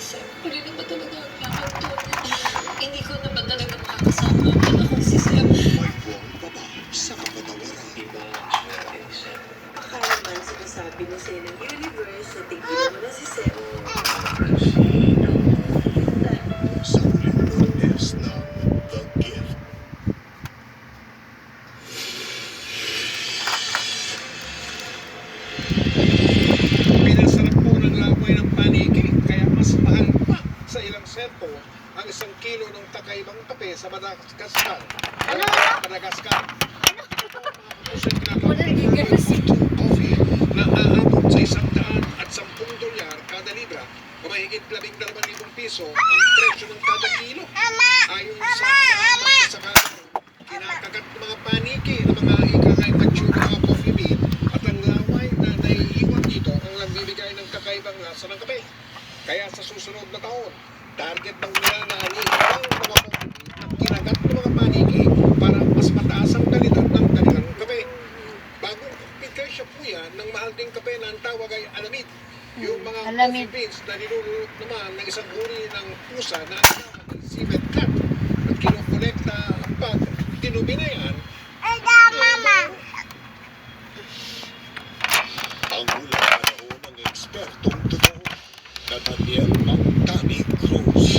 Sir, huli na ba talaga ang lakad doon? Hindi ko na ba talaga makakasama ang anak kong si Sir? May buwang baba sa kapatawaran. Iba ang swerte ni Sir. Baka naman sinasabi na sa'yo ng universe na tigilan mo na si Sir. Francine. Sa huling Lourdes ng The Gift. Pinasarap po ng lamay ng paniki, kaya mas mahal pa sa ilang sentro ang 1 kilo ng kakaibang kape sa Madagascar. Madagascar. Wala gigas. Coffee na aabot sa $110 kada libra o mahigit 12,000 piso ang presyo ng kada kilo. Ayon sa magsasaka, kinakagat ng mga paniki ng mga ikakay mature mga coffee bean at ang laway na naiiwan dito ang nagbibigay ng kakaibang lasa ng kape. Kaya sa susunod na taon, target ng nilalani ang mga coffee bean at kinagat ng mga paniki para mas mataas ang kalidad ng kanilang kape. Bagong bigay siya po yan ng mahal ding kape na ang tawag ay alamid. Yung mga Alamid. coffee beans na nilulunod naman ng isang uri ng pusa na tawag ay civet cat at kinukolekta pag tinubi na yan. Ang hulang panahon ng ekspertong totoo na Daniel Mangtani Cruz.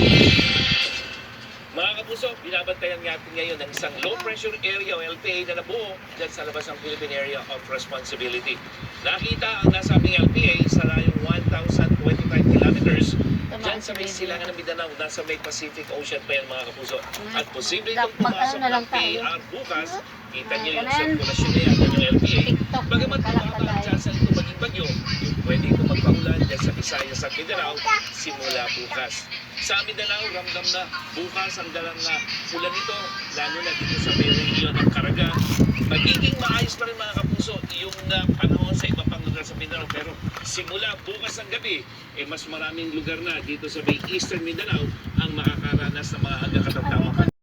Mga kapuso, binabantayan natin ngayon ng isang low pressure area o LPA na nabuo dyan sa labas ng Philippine Area of Responsibility. Nakita ang nasabing LPA sa layong 1,025 kilometers dyan sa may silangan ng Mindanao, nasa may Pacific Ocean pa yan mga kapuso. At posible itong pumasok na lang ng tayo. PAR bukas. Kita niyo yung Ganun. sirkulasyon na yan ng LPA. TikTok, Bagamat palak bumaba ang tayo. tsansa nito maging bagyo, pwede itong magpaulan dyan sa Visayas at Mindanao simula bukas. Sa Mindanao, ramdam na bukas ang dalang ulan nito, lalo na dito sa may region ng Caraga. Magiging maayos pa rin mga kapuso yung panahon sa iba pang lugar sa Mindanao. Pero simula bukas ng gabi, mas maraming lugar na dito sa may Eastern Mindanao ang makakaranas ng mga hanggang katamtamang